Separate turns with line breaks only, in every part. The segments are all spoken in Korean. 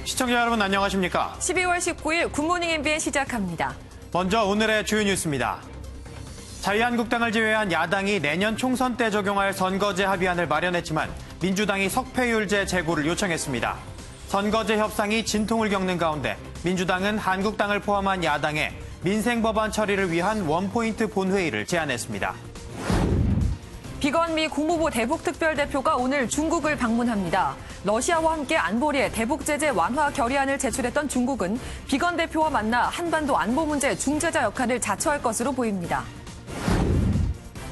시청자 여러분 안녕하십니까?
12월 19일 굿모닝 MBN 시작합니다.
먼저 오늘의 주요 뉴스입니다. 자유한국당을 제외한 야당이 내년 총선 때 적용할 선거제 합의안을 마련했지만 민주당이 석패율제 제고를 요청했습니다. 선거제 협상이 진통을 겪는 가운데 민주당은 한국당을 포함한 야당에 민생법안 처리를 위한 원포인트 본회의를 제안했습니다.
비건 미 국무부 대북특별대표가 오늘 중국을 방문합니다. 러시아와 함께 안보리에 대북 제재 완화 결의안을 제출했던 중국은 비건 대표와 만나 한반도 안보 문제 중재자 역할을 자처할 것으로 보입니다.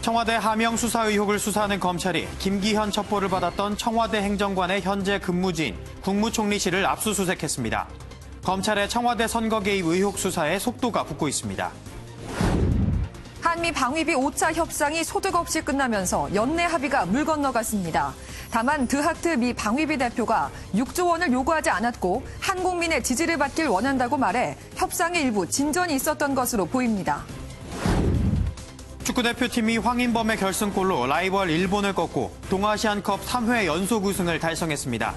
청와대 하명 수사 의혹을 수사하는 검찰이 김기현 첩보를 받았던 청와대 행정관의 현재 근무지인 국무총리실을 압수수색했습니다. 검찰의 청와대 선거 개입 의혹 수사에 속도가 붙고 있습니다.
한미 방위비 5차 협상이 소득 없이 끝나면서 연내 합의가 물 건너갔습니다. 다만 드하트 미 방위비 대표가 6조 원을 요구하지 않았고 한국민의 지지를 받길 원한다고 말해 협상의 일부 진전이 있었던 것으로 보입니다.
축구대표팀이 황인범의 결승골로 라이벌 일본을 꺾고 동아시안컵 3회 연속 우승을 달성했습니다.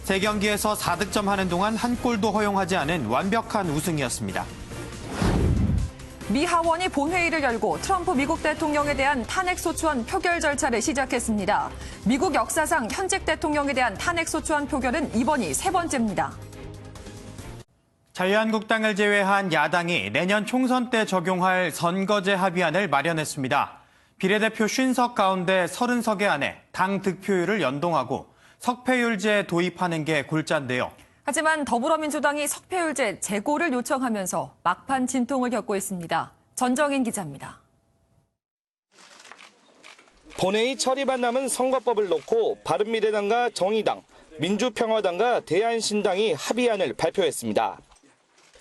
3경기에서 4득점 하는 동안 한 골도 허용하지 않은 완벽한 우승이었습니다.
미 하원이 본회의를 열고 트럼프 미국 대통령에 대한 탄핵소추안 표결 절차를 시작했습니다. 미국 역사상 현직 대통령에 대한 탄핵소추안 표결은 이번이 3번째입니다.
자유한국당을 제외한 야당이 내년 총선 때 적용할 선거제 합의안을 마련했습니다. 비례대표 50석 가운데 30석의 안에 당 득표율을 연동하고 석패율제 도입하는 게 골자인데요.
하지만 더불어민주당이 석패율제 재고를 요청하면서 막판 진통을 겪고 있습니다. 전정인 기자입니다.
본회의 처리만 남은 선거법을 놓고 바른미래당과 정의당, 민주평화당과 대한신당이 합의안을 발표했습니다.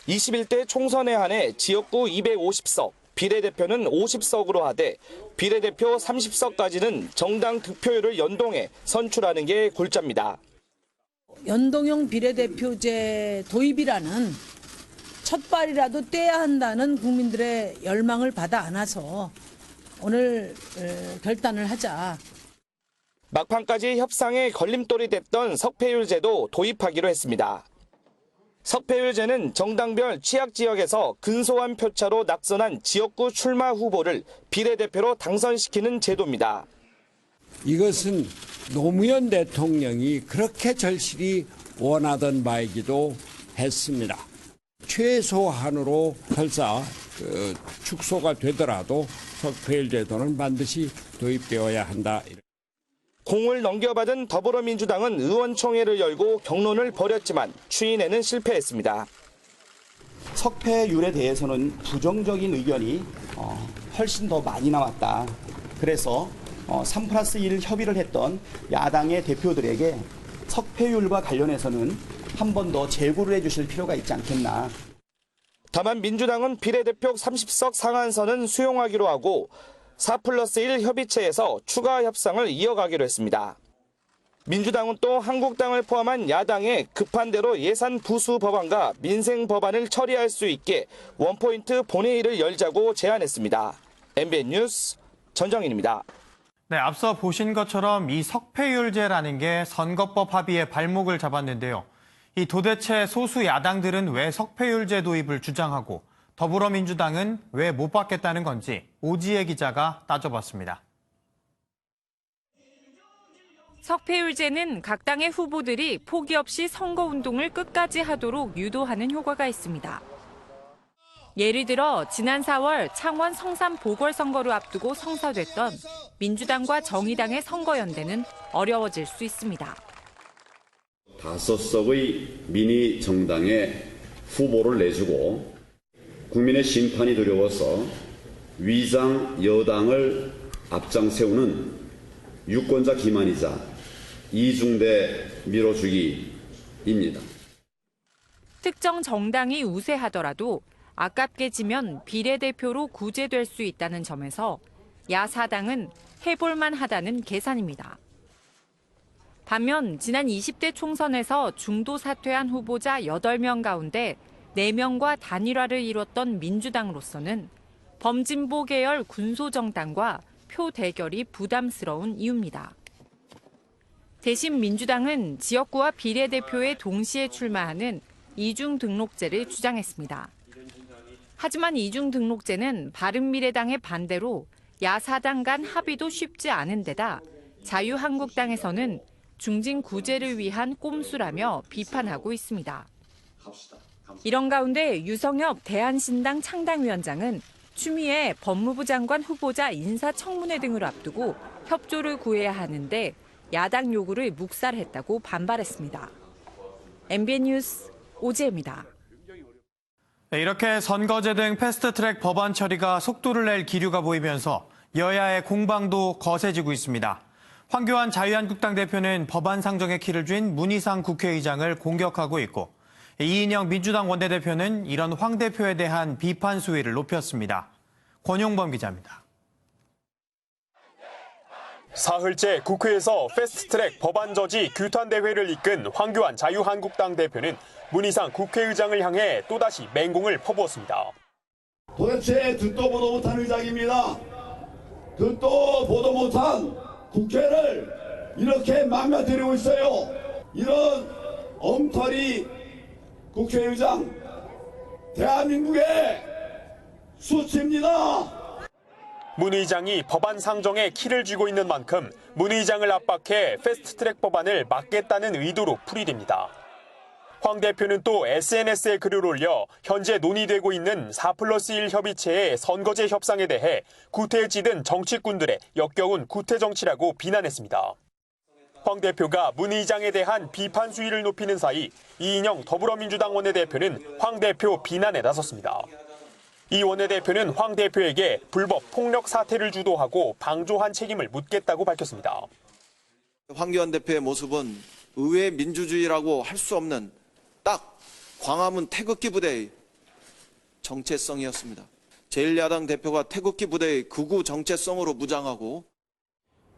21대 총선에 한해 지역구 250석, 비례대표는 50석으로 하되 비례대표 30석까지는 정당 득표율을 연동해 선출하는 게 골자입니다.
연동형 비례대표제 도입이라는 첫발이라도 떼야 한다는 국민들의 열망을 받아 안아서 오늘 결단을 하자.
막판까지 협상에 걸림돌이 됐던 석패율제도 도입하기로 했습니다. 석패율제는 정당별 취약지역에서 근소한 표차로 낙선한 지역구 출마 후보를 비례대표로 당선시키는 제도입니다.
이것은 노무현 대통령이 그렇게 절실히 원하던 바이기도 했습니다. 최소한으로 설사 축소가 되더라도 석패율 제도는 반드시 도입되어야 한다.
공을 넘겨받은 더불어민주당은 의원총회를 열고 격론을 벌였지만 추인에는 실패했습니다.
석패율에 대해서는 부정적인 의견이 훨씬 더 많이 나왔다. 그래서 3+1 협의를 했던 야당의 대표들에게 석패율과 관련해서는 한 번 더 재고를 해주실 필요가 있지 않겠나.
다만 민주당은 비례대표 30석 상한선은 수용하기로 하고 4+1 협의체에서 추가 협상을 이어가기로 했습니다. 민주당은 또 한국당을 포함한 야당의 급한 대로 예산 부수 법안과 민생 법안을 처리할 수 있게 원포인트 본회의를 열자고 제안했습니다. MBN 뉴스 전정인입니다.
네, 앞서 보신 것처럼 이 석패율제라는 게 선거법 합의의 발목을 잡았는데요. 이 도대체 소수 야당들은 왜 석패율제 도입을 주장하고 더불어민주당은 왜 못 받겠다는 건지 오지혜 기자가 따져봤습니다.
석패율제는 각 당의 후보들이 포기 없이 선거운동을 끝까지 하도록 유도하는 효과가 있습니다. 예를 들어 지난 4월 창원 성산 보궐선거를 앞두고 성사됐던 민주당과 정의당의 선거연대는 어려워질 수 있습니다.
5석의 미니 정당에 후보를 내주고 국민의 심판이 두려워서 위장 여당을 앞장 세우는 유권자 기만이자 이중대 밀어주기입니다.
특정 정당이 우세하더라도 아깝게 지면 비례대표로 구제될 수 있다는 점에서 야사당은 해볼만 하다는 계산입니다. 반면 지난 20대 총선에서 중도 사퇴한 후보자 8명 가운데 4명과 단일화를 이뤘던 민주당으로서는 범진보 계열 군소정당과 표 대결이 부담스러운 이유입니다. 대신 민주당은 지역구와 비례대표에 동시에 출마하는 이중 등록제를 주장했습니다. 하지만 이중 등록제는 바른미래당의 반대로 야사당 간 합의도 쉽지 않은 데다 자유한국당에서는 중진구제를 위한 꼼수라며 비판하고 있습니다. 이런 가운데 유성엽 대한신당 창당위원장은 추미애 법무부 장관 후보자 인사청문회 등을 앞두고 협조를 구해야 하는데 야당 요구를 묵살했다고 반발했습니다. MBN 뉴스 오지혜입니다.
이렇게 선거제 등 패스트트랙 법안 처리가 속도를 낼 기류가 보이면서 여야의 공방도 거세지고 있습니다. 황교안 자유한국당 대표는 법안 상정의 키를 쥔 문희상 국회의장을 공격하고 있고 이인영 민주당 원내대표는 이런 황 대표에 대한 비판 수위를 높였습니다. 권용범 기자입니다.
사흘째 국회에서 패스트트랙 법안 저지 규탄 대회를 이끈 황교안 자유한국당 대표는 문희상 국회의장을 향해 또다시 맹공을 퍼부었습니다.
도대체 듣도 보도 못한 의장입니다. 듣도 보도 못한 국회를 이렇게 망가뜨리고 있어요. 이런 엉터리 국회의장, 대한민국의 수치입니다.
문 의장이 법안 상정에 키를 쥐고 있는 만큼 문 의장을 압박해 패스트트랙 법안을 막겠다는 의도로 풀이됩니다. 황 대표는 또 SNS에 글을 올려 현재 논의되고 있는 4+1 협의체의 선거제 협상에 대해 구태에 찌든 정치꾼들의 역겨운 구태 정치라고 비난했습니다. 황 대표가 문 의장에 대한 비판 수위를 높이는 사이 이인영 더불어민주당 원내대표는 황 대표 비난에 나섰습니다. 이 원내대표는 황 대표에게 불법 폭력 사태를 주도하고 방조한 책임을 묻겠다고 밝혔습니다.
황교안 대표의 모습은 의회 민주주의라고 할 수 없는 딱 광화문 태극기 부대의 정체성이었습니다. 제1야당 대표가 태극기 부대의 극우 정체성으로 무장하고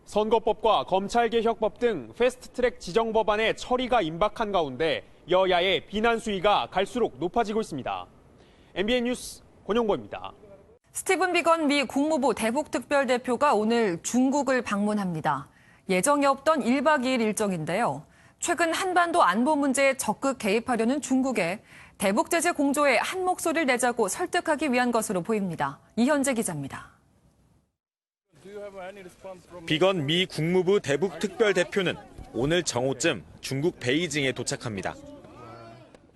선거법과 검찰개혁법 등 패스트트랙 지정 법안의 처리가 임박한 가운데 여야의 비난 수위가 갈수록 높아지고 있습니다. MBN 뉴스 권용범입니다.
스티븐 비건 미 국무부 대북특별대표가 오늘 중국을 방문합니다. 예정이 없던 1박 2일 일정인데요. 최근 한반도 안보 문제에 적극 개입하려는 중국에 대북 제재 공조에 한 목소리를 내자고 설득하기 위한 것으로 보입니다. 이현재 기자입니다.
비건 미 국무부 대북특별대표는 오늘 정오쯤 중국 베이징에 도착합니다.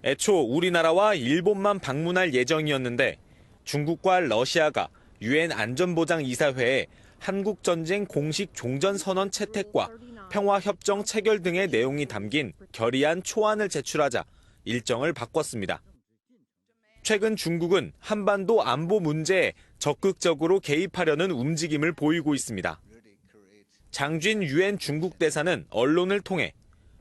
애초 우리나라와 일본만 방문할 예정이었는데 중국과 러시아가 유엔 안전보장이사회에 한국전쟁 공식 종전선언 채택과 평화협정 체결 등의 내용이 담긴 결의안 초안을 제출하자 일정을 바꿨습니다. 최근 중국은 한반도 안보 문제에 적극적으로 개입하려는 움직임을 보이고 있습니다. 장쥔 유엔 중국 대사는 언론을 통해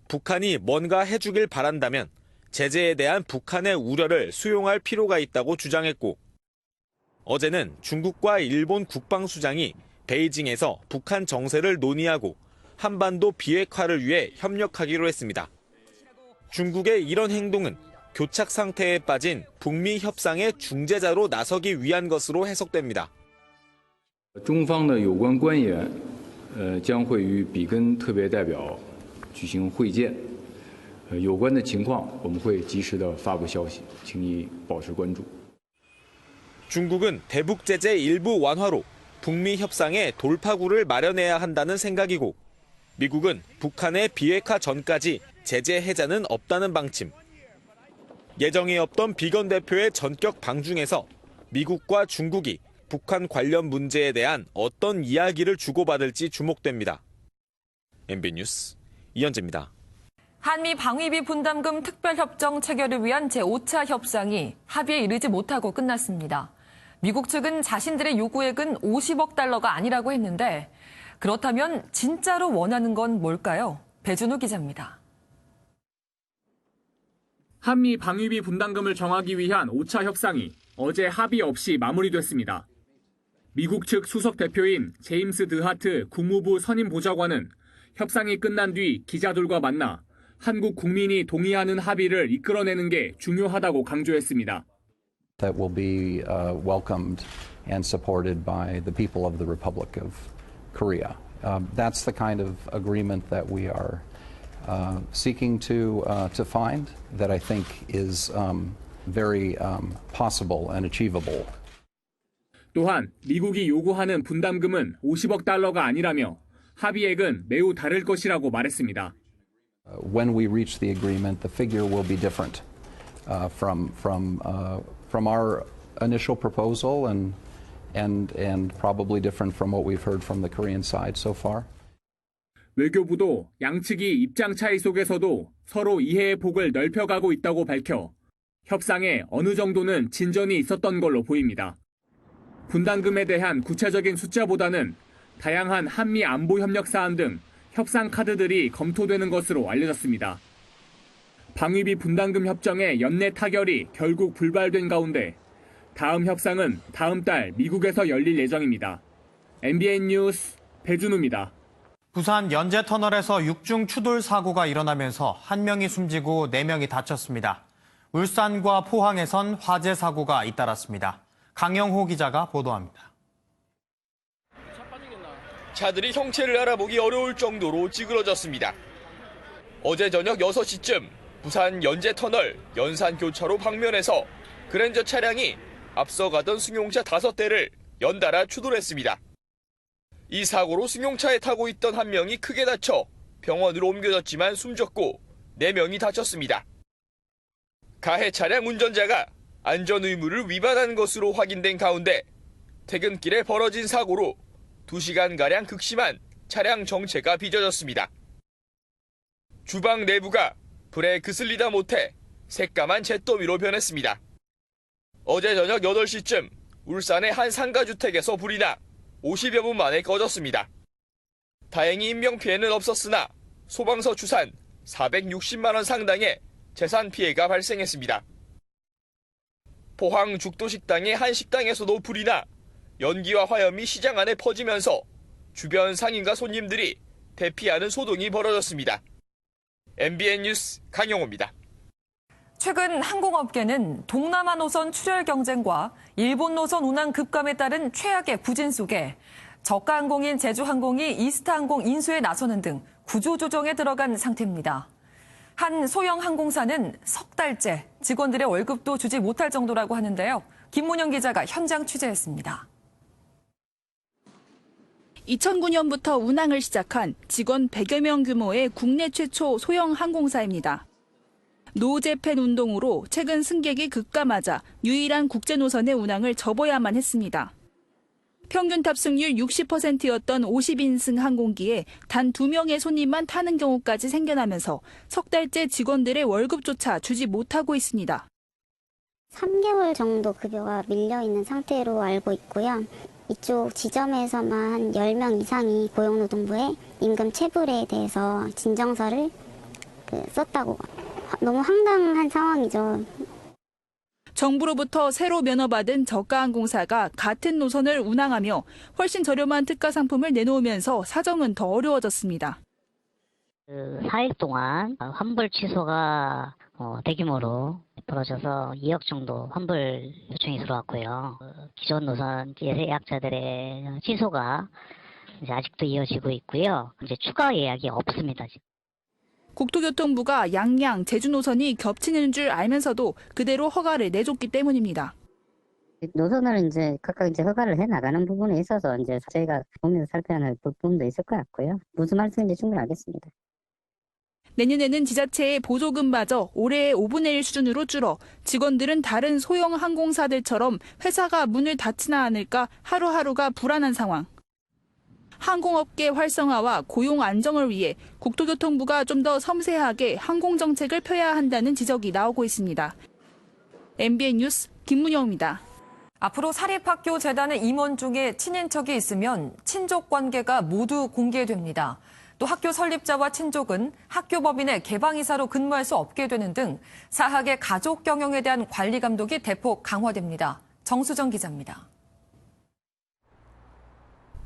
북한이 뭔가 해주길 바란다면 제재에 대한 북한의 우려를 수용할 필요가 있다고 주장했고 어제는 중국과 일본 국방수장이 베이징에서 북한 정세를 논의하고 한반도 비핵화를 위해 협력하기로 했습니다. 중국의 이런 행동은 교착 상태에 빠진 북미 협상의 중재자로 나서기 위한 것으로 해석됩니다.
中方的有关官员将会与比根特别代表举行会见，有关的情况我们会及时的发布消息，请你保持关注。
중국은 대북 제재 일부 완화로 북미 협상에 돌파구를 마련해야 한다는 생각이고 미국은 북한의 비핵화 전까지 제재 해자는 없다는 방침. 예정이 없던 비건 대표의 전격 방중에서 미국과 중국이 북한 관련 문제에 대한 어떤 이야기를 주고받을지 주목됩니다. MBN 뉴스 이현재입니다.
한미 방위비 분담금 특별협정 체결을 위한 제5차 협상이 합의에 이르지 못하고 끝났습니다. 미국 측은 자신들의 요구액은 50억 달러가 아니라고 했는데 그렇다면 진짜로 원하는 건 뭘까요? 배준호 기자입니다.
한미 방위비 분담금을 정하기 위한 5차 협상이 어제 합의 없이 마무리됐습니다. 미국 측 수석 대표인 제임스 드하트 국무부 선임 보좌관은 협상이 끝난 뒤 기자들과 만나 한국 국민이 동의하는 합의를 이끌어내는 게 중요하다고 강조했습니다.
That will be welcomed and supported by the people of the Republic of Korea. That's the kind of agreement that we are seeking to find that I think is very possible and achievable.
또한 미국이 요구하는 분담금은 50억 달러가 아니라며 합의액은 매우 다를 것이라고 말했습니다.
When we reach the agreement, the figure will be different from our initial proposal and probably different from what we've heard from the Korean side so far.
외교부도 양측이 입장 차이 속에서도 서로 이해의 폭을 넓혀가고 있다고 밝혀 협상에 어느 정도는 진전이 있었던 걸로 보입니다. 분담금에 대한 구체적인 숫자보다는 다양한 한미 안보 협력 사안 등 협상 카드들이 검토되는 것으로 알려졌습니다. 방위비 분담금 협정의 연내 타결이 결국 불발된 가운데 다음 협상은 다음 달 미국에서 열릴 예정입니다. MBN 뉴스 배준우입니다.
부산 연제터널에서 육중 추돌 사고가 일어나면서 1명이 숨지고 4명이 다쳤습니다. 울산과 포항에선 화재 사고가 잇따랐습니다. 강영호 기자가 보도합니다.
차들이 형체를 알아보기 어려울 정도로 찌그러졌습니다. 어제 저녁 6시쯤 부산 연제터널 연산교차로 방면에서 그랜저 차량이 앞서가던 승용차 5대를 연달아 추돌했습니다. 이 사고로 승용차에 타고 있던 1명이 크게 다쳐 병원으로 옮겨졌지만 숨졌고 4명이 다쳤습니다. 가해 차량 운전자가 안전 의무를 위반한 것으로 확인된 가운데 퇴근길에 벌어진 사고로 2시간가량 극심한 차량 정체가 빚어졌습니다. 주방 내부가 불에 그슬리다 못해 새까만 잿더미로 변했습니다. 어제 저녁 8시쯤 울산의 한 상가주택에서 불이 나 50여 분 만에 꺼졌습니다. 다행히 인명피해는 없었으나 소방서 추산 460만 원 상당의 재산 피해가 발생했습니다. 포항 죽도식당의 한 식당에서도 불이 나 연기와 화염이 시장 안에 퍼지면서 주변 상인과 손님들이 대피하는 소동이 벌어졌습니다. MBN 뉴스 강영호입니다.
최근 항공업계는 동남아 노선 출혈 경쟁과 일본 노선 운항 급감에 따른 최악의 부진 속에 저가항공인 제주항공이 이스타항공 인수에 나서는 등 구조조정에 들어간 상태입니다. 한 소형 항공사는 석 달째 직원들의 월급도 주지 못할 정도라고 하는데요. 김문영 기자가 현장 취재했습니다.
2009년부터 운항을 시작한 직원 100여 명 규모의 국내 최초 소형 항공사입니다. 노재팬 운동으로 최근 승객이 급감하자 유일한 국제 노선의 운항을 접어야만 했습니다. 평균 탑승률 60%였던 50인승 항공기에 단 2명의 손님만 타는 경우까지 생겨나면서 석 달째 직원들의 월급조차 주지 못하고 있습니다.
3개월 정도 급여가 밀려 있는 상태로 알고 있고요. 이쪽 지점에서만 한 10명 이상이 고용노동부에 임금 체불에 대해서 진정서를 썼다고. 너무 황당한 상황이죠.
정부로부터 새로 면허받은 저가항공사가 같은 노선을 운항하며 훨씬 저렴한 특가 상품을 내놓으면서 사정은 더 어려워졌습니다.
4일 동안 환불 취소가 대규모로 벌어져서 2억 정도 환불 요청이 들어왔고요. 기존 노선 예약자들의 취소가 이제 아직도 이어지고 있고요. 이제 추가 예약이 없습니다.
국토교통부가 양양, 제주 노선이 겹치는 줄 알면서도 그대로 허가를 내줬기 때문입니다.
노선을 이제 각각 허가를 해 나가는 부분에 있어서 이제 저희가 보면서 살펴야 할 부분도 있을 것 같고요. 무슨 말씀인지 충분히 알겠습니다.
내년에는 지자체의 보조금마저 올해의 5분의 1 수준으로 줄어 직원들은 다른 소형 항공사들처럼 회사가 문을 닫지나 않을까 하루하루가 불안한 상황. 항공업계 활성화와 고용 안정을 위해 국토교통부가 좀 더 섬세하게 항공정책을 펴야 한다는 지적이 나오고 있습니다. MBN 뉴스 김문영입니다.
앞으로 사립학교 재단의 임원 중에 친인척이 있으면 친족 관계가 모두 공개됩니다. 또 학교 설립자와 친족은 학교법인의 개방이사로 근무할 수 없게 되는 등 사학의 가족 경영에 대한 관리 감독이 대폭 강화됩니다. 정수정 기자입니다.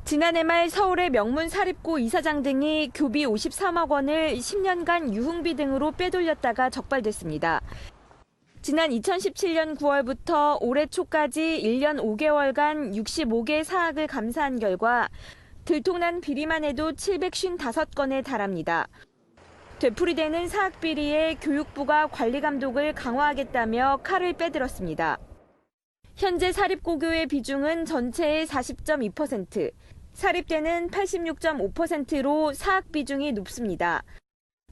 지난해 말 서울의 명문 사립고 이사장 등이 교비 53억 원을 10년간 유흥비 등으로 빼돌렸다가 적발됐습니다. 지난 2017년 9월부터 올해 초까지 1년 5개월간 65개 사학을 감사한 결과 들통난 비리만 해도 755건에 달합니다. 되풀이되는 사학 비리에 교육부가 관리 감독을 강화하겠다며 칼을 빼들었습니다. 현재 사립고교의 비중은 전체의 40.2%, 사립대는 86.5%로 사학 비중이 높습니다.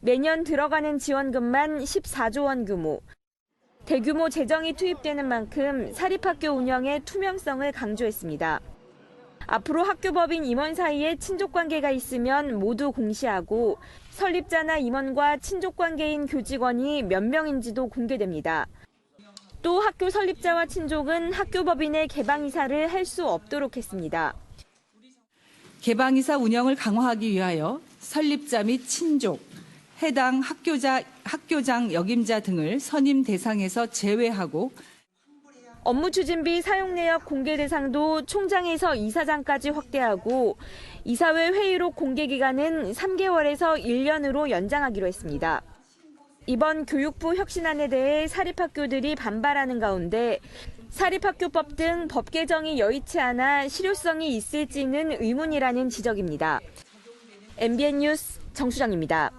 매년 들어가는 지원금만 14조 원 규모. 대규모 재정이 투입되는 만큼 사립학교 운영의 투명성을 강조했습니다. 앞으로 학교법인 임원 사이에 친족관계가 있으면 모두 공시하고 설립자나 임원과 친족관계인 교직원이 몇 명인지도 공개됩니다. 또 학교 설립자와 친족은 학교법인의 개방이사를 할 수 없도록 했습니다.
개방이사 운영을 강화하기 위하여 설립자 및 친족, 해당 학교장 역임자 등을 선임 대상에서 제외하고
업무 추진비 사용 내역 공개 대상도 총장에서 이사장까지 확대하고 이사회 회의록 공개 기간은 3개월에서 1년으로 연장하기로 했습니다. 이번 교육부 혁신안에 대해 사립학교들이 반발하는 가운데 사립학교법 등 법 개정이 여의치 않아 실효성이 있을지는 의문이라는 지적입니다. MBN 뉴스 정수정입니다.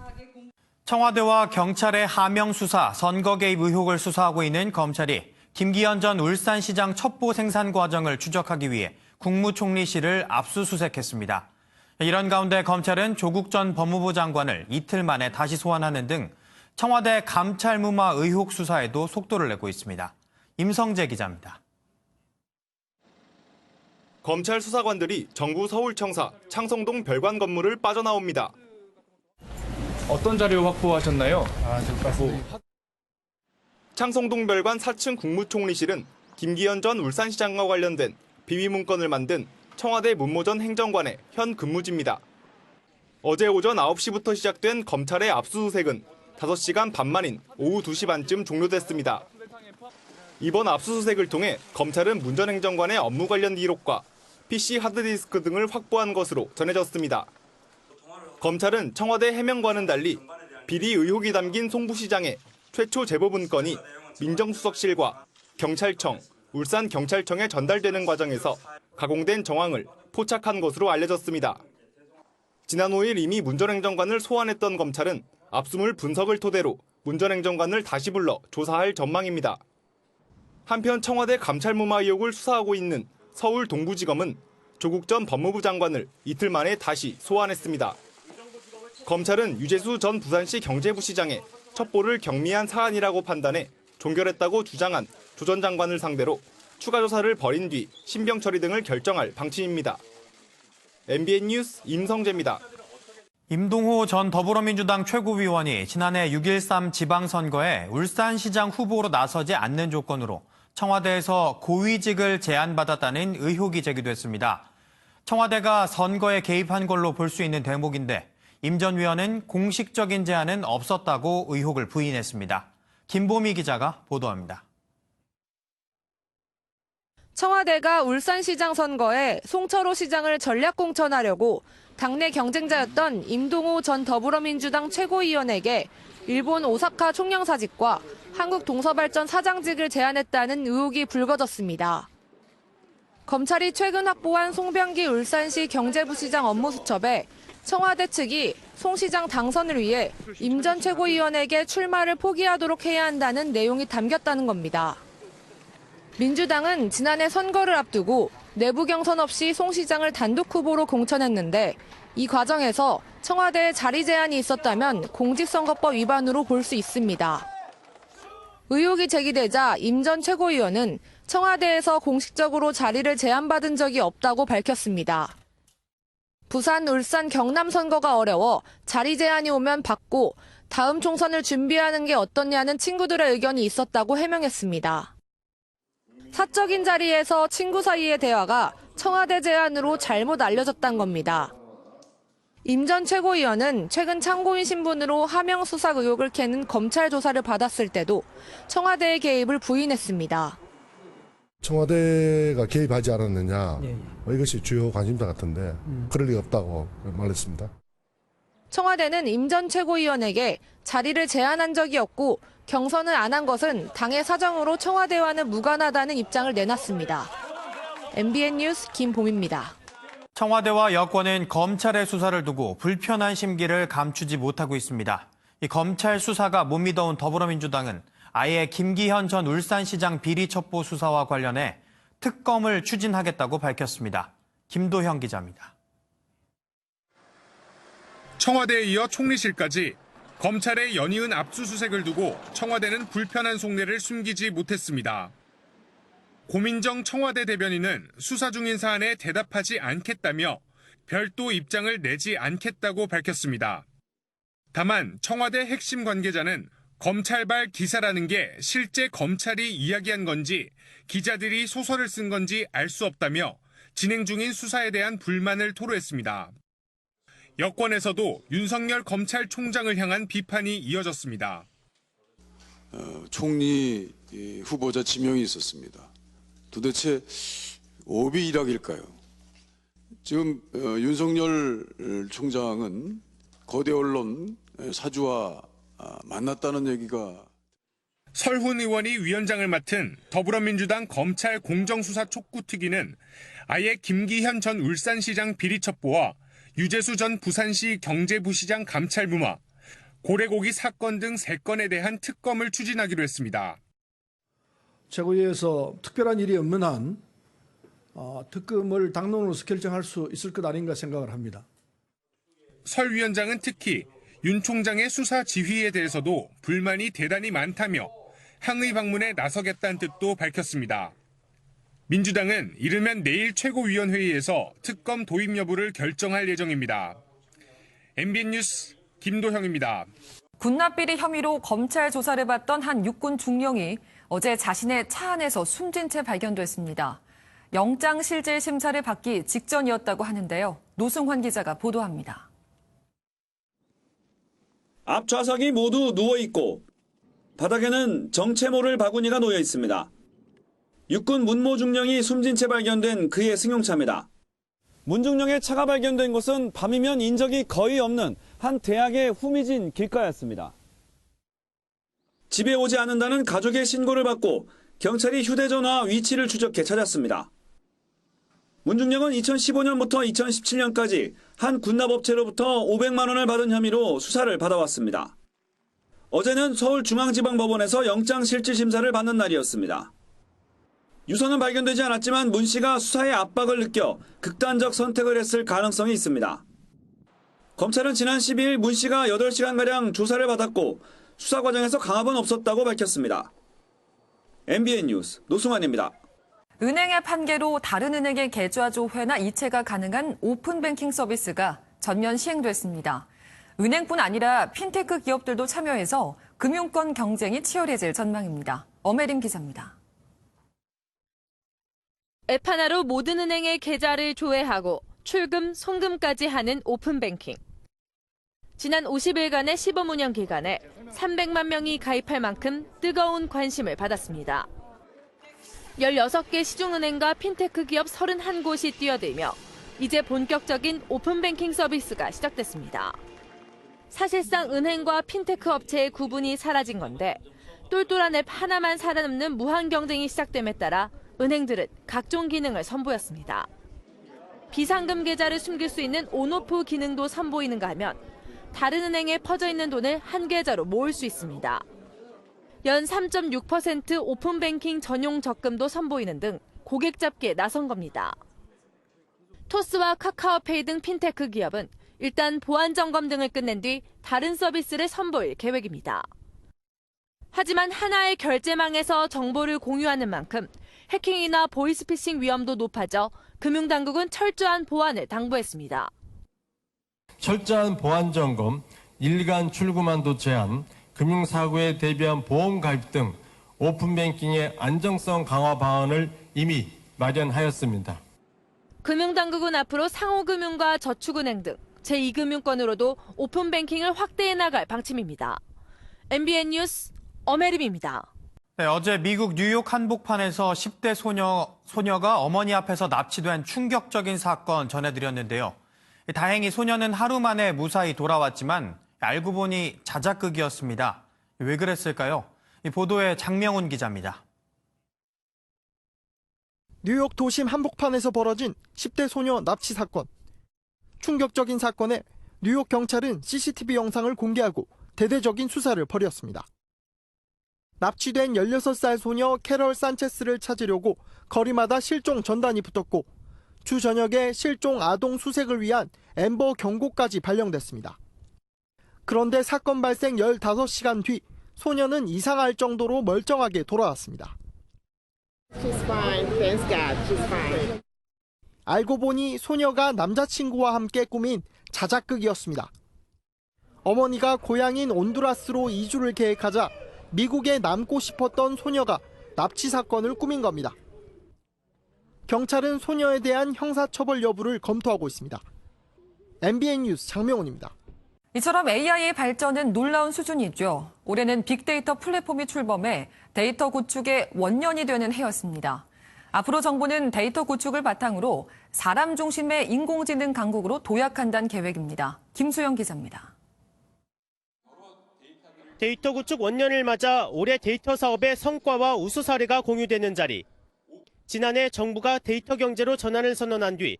청와대와 경찰의 하명 수사, 선거 개입 의혹을 수사하고 있는 검찰이 김기현 전 울산시장 첩보 생산 과정을 추적하기 위해 국무총리실을 압수수색했습니다. 이런 가운데 검찰은 조국 전 법무부 장관을 이틀 만에 다시 소환하는 등 청와대 감찰 무마 의혹 수사에도 속도를 내고 있습니다. 임성재 기자입니다.
검찰 수사관들이 정부 서울청사 창성동 별관 건물을 빠져나옵니다.
어떤 자료 확보하셨나요?
창성동 별관 4층 국무총리실은 김기현 전 울산시장과 관련된 비위 문건을 만든 청와대 문모전 행정관의 현 근무지입니다. 어제 오전 9시부터 시작된 검찰의 압수수색은 5시간 반 만인 오후 2시 반쯤 종료됐습니다. 이번 압수수색을 통해 검찰은 문 전 행정관의 업무 관련 기록과 PC 하드디스크 등을 확보한 것으로 전해졌습니다. 검찰은 청와대 해명과는 달리 비리 의혹이 담긴 송부시장의 최초 제보 문건이 민정수석실과 경찰청, 울산경찰청에 전달되는 과정에서 가공된 정황을 포착한 것으로 알려졌습니다. 지난 5일 이미 문 전 행정관을 소환했던 검찰은 압수물 분석을 토대로 문 전 행정관을 다시 불러 조사할 전망입니다. 한편 청와대 감찰무마 의혹을 수사하고 있는 서울 동부지검은 조국 전 법무부 장관을 이틀 만에 다시 소환했습니다. 검찰은 유재수 전 부산시 경제부시장의 첩보를 경미한 사안이라고 판단해 종결했다고 주장한 조 전 장관을 상대로 추가 조사를 벌인 뒤 신병 처리 등을 결정할 방침입니다. MBN 뉴스 임성재입니다.
임동호 전 더불어민주당 최고위원이 지난해 6.13 지방선거에 울산시장 후보로 나서지 않는 조건으로 청와대에서 고위직을 제안받았다는 의혹이 제기됐습니다. 청와대가 선거에 개입한 걸로 볼 수 있는 대목인데 임 전 위원은 공식적인 제안은 없었다고 의혹을 부인했습니다. 김보미 기자가 보도합니다.
청와대가 울산시장 선거에 송철호 시장을 전략 공천하려고 당내 경쟁자였던 임동호 전 더불어민주당 최고위원에게 일본 오사카 총영사직과 한국동서발전 사장직을 제안했다는 의혹이 불거졌습니다. 검찰이 최근 확보한 송병기 울산시 경제부시장 업무수첩에 청와대 측이 송 시장 당선을 위해 임 전 최고위원에게 출마를 포기하도록 해야 한다는 내용이 담겼다는 겁니다. 민주당은 지난해 선거를 앞두고 내부 경선 없이 송 시장을 단독 후보로 공천했는데 이 과정에서 청와대에 자리 제한이 있었다면 공직선거법 위반으로 볼 수 있습니다. 의혹이 제기되자 임 전 최고위원은 청와대에서 공식적으로 자리를 제안받은 적이 없다고 밝혔습니다. 부산, 울산, 경남 선거가 어려워 자리 제안이 오면 받고 다음 총선을 준비하는 게 어떻냐는 친구들의 의견이 있었다고 해명했습니다. 사적인 자리에서 친구 사이의 대화가 청와대 제안으로 잘못 알려졌다는 겁니다. 임 전 최고위원은 최근 참고인 신분으로 하명 수사 의혹을 캐는 검찰 조사를 받았을 때도 청와대의 개입을 부인했습니다.
청와대가 개입하지 않았느냐, 이것이 주요 관심사 같은데 그럴 리 없다고 말했습니다.
청와대는 임 전 최고위원에게 자리를 제안한 적이 없고 경선을 안 한 것은 당의 사정으로 청와대와는 무관하다는 입장을 내놨습니다. MBN 뉴스 김봄입니다.
청와대와 여권은 검찰의 수사를 두고 불편한 심기를 감추지 못하고 있습니다. 이 검찰 수사가 못 믿어온 더불어민주당은 아예 김기현 전 울산시장 비리 첩보 수사와 관련해 특검을 추진하겠다고 밝혔습니다. 김도형 기자입니다.
청와대에 이어 총리실까지 검찰의 연이은 압수수색을 두고 청와대는 불편한 속내를 숨기지 못했습니다. 고민정 청와대 대변인은 수사 중인 사안에 대답하지 않겠다며 별도 입장을 내지 않겠다고 밝혔습니다. 다만 청와대 핵심 관계자는 검찰발 기사라는 게 실제 검찰이 이야기한 건지 기자들이 소설을 쓴 건지 알 수 없다며 진행 중인 수사에 대한 불만을 토로했습니다. 여권에서도 윤석열 검찰총장을 향한 비판이 이어졌습니다.
총리 후보자 지명이 있었습니다. 도대체 오비 일학일까요? 지금 윤석열 총장은 거대 언론 사주와 만났다는 얘기가
설훈 의원이 위원장을 맡은 더불어민주당 검찰 공정수사 촉구특위는 아예 김기현 전 울산시장 비리 첩보와 유재수 전 부산시 경제부시장 감찰 무마, 고래고기 사건 등 3건에 대한 특검을 추진하기로 했습니다.
최고위에서 특별한 일이 없는 한 특검을 당론으로서 결정할 수 있을 것 아닌가 생각을 합니다.
설 위원장은 특히 윤 총장의 수사 지휘에 대해서도 불만이 대단히 많다며 항의 방문에 나서겠다는 뜻도 밝혔습니다. 민주당은 이르면 내일 최고위원회의에서 특검 도입 여부를 결정할 예정입니다. MBN 뉴스 김도형입니다.
군납비리 혐의로 검찰 조사를 받던 한 육군 중령이 어제 자신의 차 안에서 숨진 채 발견됐습니다. 영장 실질 심사를 받기 직전이었다고 하는데요. 노승환 기자가 보도합니다.
앞 좌석이 모두 누워있고 바닥에는 정체 모를 바구니가 놓여 있습니다. 육군 문모 중령이 숨진 채 발견된 그의 승용차입니다.
문 중령의 차가 발견된 곳은 밤이면 인적이 거의 없는 한 대학의 후미진 길가였습니다.
집에 오지 않는다는 가족의 신고를 받고 경찰이 휴대전화 위치를 추적해 찾았습니다. 문 중령은 2015년부터 2017년까지 한 군납업체로부터 500만 원을 받은 혐의로 수사를 받아왔습니다. 어제는 서울중앙지방법원에서 영장실질심사를 받는 날이었습니다. 유서는 발견되지 않았지만 문 씨가 수사의 압박을 느껴 극단적 선택을 했을 가능성이 있습니다. 검찰은 지난 12일 문 씨가 8시간가량 조사를 받았고 수사 과정에서 강압은 없었다고 밝혔습니다. MBN 뉴스 노승환입니다.
은행의 판계로 다른 은행의 계좌 조회나 이체가 가능한 오픈뱅킹 서비스가 전면 시행됐습니다. 은행뿐 아니라 핀테크 기업들도 참여해서 금융권 경쟁이 치열해질 전망입니다. 엄혜림 기자입니다.
앱 하나로 모든 은행의 계좌를 조회하고 출금, 송금까지 하는 오픈뱅킹. 지난 50일간의 시범 운영 기간에 300만 명이 가입할 만큼 뜨거운 관심을 받았습니다. 16개 시중은행과 핀테크 기업 31곳이 뛰어들며 이제 본격적인 오픈뱅킹 서비스가 시작됐습니다. 사실상 은행과 핀테크 업체의 구분이 사라진 건데 똘똘한 앱 하나만 살아남는 무한 경쟁이 시작됨에 따라 은행들은 각종 기능을 선보였습니다. 비상금 계좌를 숨길 수 있는 온오프 기능도 선보이는가 하면 다른 은행에 퍼져 있는 돈을 한 계좌로 모을 수 있습니다. 연 3.6% 오픈뱅킹 전용 적금도 선보이는 등 고객 잡기에 나선 겁니다. 토스와 카카오페이 등 핀테크 기업은 일단 보안 점검 등을 끝낸 뒤 다른 서비스를 선보일 계획입니다. 하지만 하나의 결제망에서 정보를 공유하는 만큼 해킹이나 보이스피싱 위험도 높아져 금융당국은 철저한 보안을 당부했습니다.
철저한 보안 점검, 일간 출금한도 제한, 금융사고에 대비한 보험 가입 등 오픈뱅킹의 안정성 강화 방안을 이미 마련하였습니다.
금융당국은 앞으로 상호금융과 저축은행 등 제2금융권으로도 오픈뱅킹을 확대해 나갈 방침입니다. MBN 뉴스 엄혜림입니다.
네, 어제 미국 뉴욕 한복판에서 10대 소녀가 어머니 앞에서 납치된 충격적인 사건 전해드렸는데요. 다행히 소녀는 하루 만에 무사히 돌아왔지만 알고 보니 자작극이었습니다. 왜 그랬을까요? 이 보도에 장명훈 기자입니다.
뉴욕 도심 한복판에서 벌어진 10대 소녀 납치 사건. 충격적인 사건에 뉴욕 경찰은 CCTV 영상을 공개하고 대대적인 수사를 벌였습니다. 납치된 16살 소녀 캐럴 산체스를 찾으려고 거리마다 실종 전단이 붙었고 주 저녁에 실종 아동 수색을 위한 앰버 경고까지 발령됐습니다. 그런데 사건 발생 15시간 뒤 소녀는 이상할 정도로 멀쩡하게 돌아왔습니다.
She's fine. Thanks God. She's fine.
알고 보니 소녀가 남자친구와 함께 꾸민 자작극이었습니다. 어머니가 고향인 온두라스로 이주를 계획하자 미국에 남고 싶었던 소녀가 납치 사건을 꾸민 겁니다. 경찰은 소녀에 대한 형사처벌 여부를 검토하고 있습니다. MBN 뉴스 장명훈입니다.
이처럼 AI의 발전은 놀라운 수준이죠. 올해는 빅데이터 플랫폼이 출범해 데이터 구축의 원년이 되는 해였습니다. 앞으로 정부는 데이터 구축을 바탕으로 사람 중심의 인공지능 강국으로 도약한다는 계획입니다. 김수영 기자입니다.
데이터 구축 원년을 맞아 올해 데이터 사업의 성과와 우수 사례가 공유되는 자리. 지난해 정부가 데이터 경제로 전환을 선언한 뒤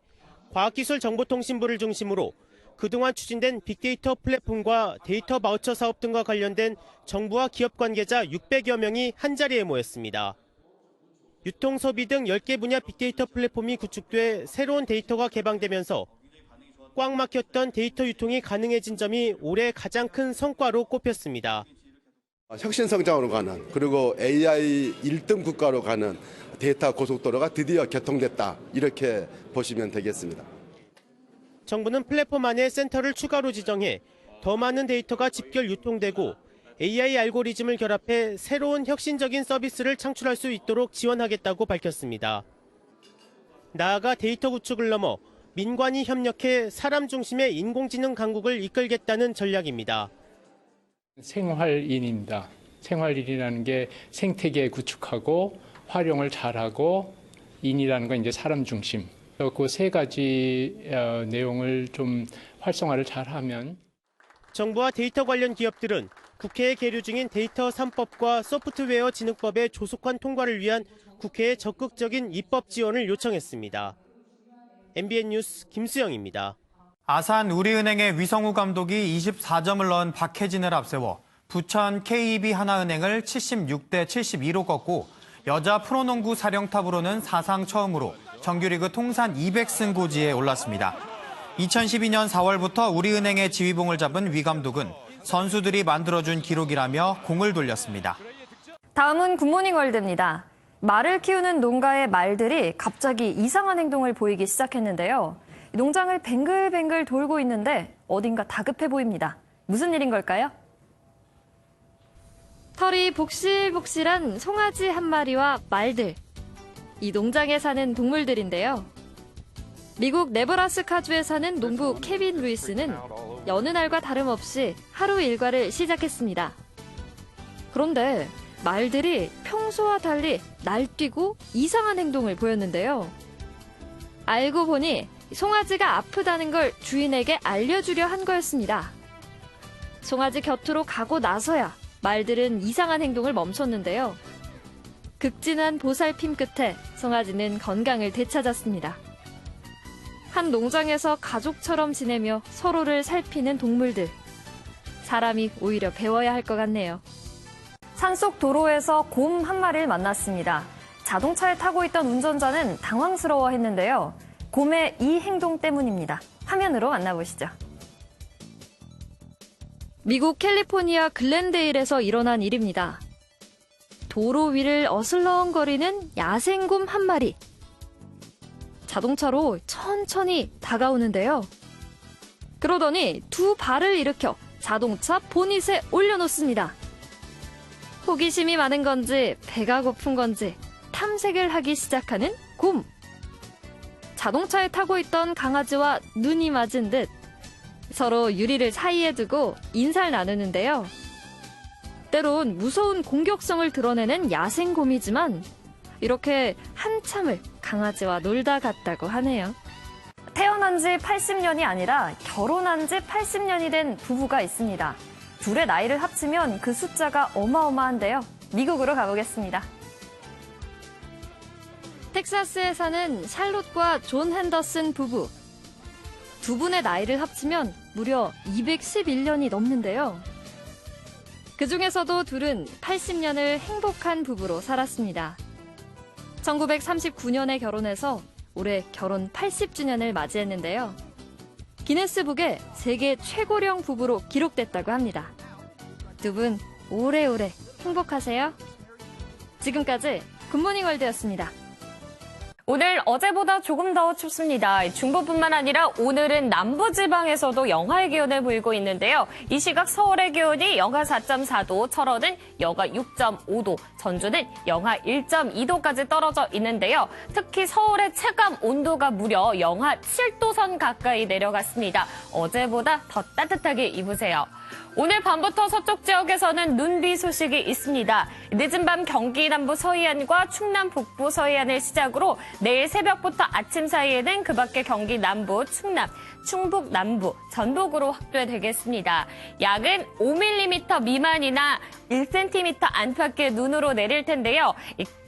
과학기술정보통신부를 중심으로 그동안 추진된 빅데이터 플랫폼과 데이터 바우처 사업 등과 관련된 정부와 기업 관계자 600여 명이 한자리에 모였습니다. 유통, 소비 등 10개 분야 빅데이터 플랫폼이 구축돼 새로운 데이터가 개방되면서 꽉 막혔던 데이터 유통이 가능해진 점이 올해 가장 큰 성과로 꼽혔습니다.
혁신 성장으로 가는 그리고 AI 1등 국가로 가는 데이터 고속도로가 드디어 개통됐다. 이렇게 보시면 되겠습니다.
정부는 플랫폼 안에 센터를 추가로 지정해 더 많은 데이터가 집결 유통되고 AI 알고리즘을 결합해 새로운 혁신적인 서비스를 창출할 수 있도록 지원하겠다고 밝혔습니다. 나아가 데이터 구축을 넘어 민관이 협력해 사람 중심의 인공지능 강국을 이끌겠다는 전략입니다.
생활인입니다. 생활인이라는 게 생태계 구축하고 활용을 잘하고 인이라는 건 이제 사람 중심. 그 세 가지 내용을 좀 활성화를 잘하면
정부와 데이터 관련 기업들은 국회에 계류 중인 데이터 3법과 소프트웨어 진흥법의 조속한 통과를 위한 국회의 적극적인 입법 지원을 요청했습니다. MBN 뉴스 김수영입니다.
아산 우리은행의 위성우 감독이 24점을 넣은 박혜진을 앞세워 부천 KB 하나은행을 76대 72로 꺾고 여자 프로농구 사령탑으로는 사상 처음으로 정규리그 통산 200승 고지에 올랐습니다. 2012년 4월부터 우리은행의 지휘봉을 잡은 위 감독은 선수들이 만들어준 기록이라며 공을 돌렸습니다.
다음은 굿모닝 월드입니다. 말을 키우는 농가의 말들이 갑자기 이상한 행동을 보이기 시작했는데요. 농장을 뱅글뱅글 돌고 있는데 어딘가 다급해 보입니다. 무슨 일인 걸까요?
털이 복실복실한 송아지 한 마리와 말들. 이 농장에 사는 동물들인데요. 미국 네브라스카주에 사는 농부 케빈 루이스는 여느 날과 다름없이 하루 일과를 시작했습니다. 그런데 말들이 평소와 달리 날뛰고 이상한 행동을 보였는데요. 알고 보니 송아지가 아프다는 걸 주인에게 알려주려 한 거였습니다. 송아지 곁으로 가고 나서야 말들은 이상한 행동을 멈췄는데요. 극진한 보살핌 끝에 송아지는 건강을 되찾았습니다. 한 농장에서 가족처럼 지내며 서로를 살피는 동물들. 사람이 오히려 배워야 할 것 같네요.
산속 도로에서 곰 한 마리를 만났습니다. 자동차에 타고 있던 운전자는 당황스러워했는데요. 곰의 이 행동 때문입니다. 화면으로 만나보시죠.
미국 캘리포니아 글렌데일에서 일어난 일입니다. 도로 위를 어슬렁거리는 야생곰 한 마리. 자동차로 천천히 다가오는데요. 그러더니 두 발을 일으켜 자동차 보닛에 올려놓습니다. 호기심이 많은 건지 배가 고픈 건지 탐색을 하기 시작하는 곰. 자동차에 타고 있던 강아지와 눈이 맞은 듯 서로 유리를 사이에 두고 인사를 나누는데요. 때론 무서운 공격성을 드러내는 야생곰이지만 이렇게 한참을 강아지와 놀다 갔다고 하네요.
태어난 지 80년이 아니라 결혼한 지 80년이 된 부부가 있습니다. 둘의 나이를 합치면 그 숫자가 어마어마한데요. 미국으로 가보겠습니다.
텍사스에 사는 샬롯과 존 핸더슨 부부. 두 분의 나이를 합치면 무려 211년이 넘는데요. 그 중에서도 둘은 80년을 행복한 부부로 살았습니다. 1939년에 결혼해서 올해 결혼 80주년을 맞이했는데요. 기네스북에 세계 최고령 부부로 기록됐다고 합니다. 두 분 오래오래 행복하세요. 지금까지 굿모닝 월드였습니다.
오늘 어제보다 조금 더 춥습니다. 중부뿐만 아니라 오늘은 남부지방에서도 영하의 기온을 보이고 있는데요. 이 시각 서울의 기온이 영하 4.4도, 철원은 영하 6.5도, 전주는 영하 1.2도까지 떨어져 있는데요. 특히 서울의 체감 온도가 무려 영하 7도 선 가까이 내려갔습니다. 어제보다 더 따뜻하게 입으세요. 오늘 밤부터 서쪽 지역에서는 눈비 소식이 있습니다. 늦은 밤 경기 남부 서해안과 충남 북부 서해안을 시작으로 내일 새벽부터 아침 사이에는 그 밖에 경기 남부, 충남, 충북 남부, 전북으로 확대되겠습니다. 약은 5mm 미만이나 1cm 안팎의 눈으로 내릴 텐데요.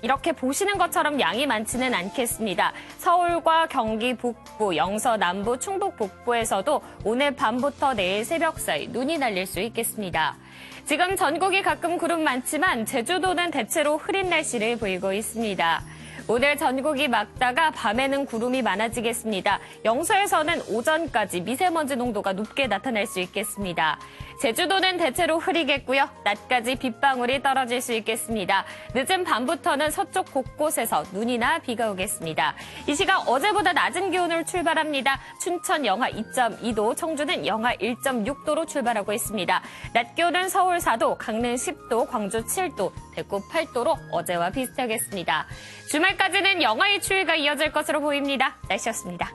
이렇게 보시는 것처럼 양이 많지는 않겠습니다. 서울과 경기 북부, 영서 남부, 충북 북부에서도 오늘 밤부터 내일 새벽 사이 눈이 날릴 수 있겠습니다. 지금 전국이 가끔 구름 많지만 제주도는 대체로 흐린 날씨를 보이고 있습니다. 오늘 전국이 맑다가 밤에는 구름이 많아지겠습니다. 영서에서는 오전까지 미세먼지 농도가 높게 나타날 수 있겠습니다. 제주도는 대체로 흐리겠고요. 낮까지 빗방울이 떨어질 수 있겠습니다. 늦은 밤부터는 서쪽 곳곳에서 눈이나 비가 오겠습니다. 이 시각 어제보다 낮은 기온으로 출발합니다. 춘천 영하 2.2도, 청주는 영하 1.6도로 출발하고 있습니다. 낮 기온은 서울 4도, 강릉 10도, 광주 7도, 대구 8도로 어제와 비슷하겠습니다. 주말까지는 영하의 추위가 이어질 것으로 보입니다. 날씨였습니다.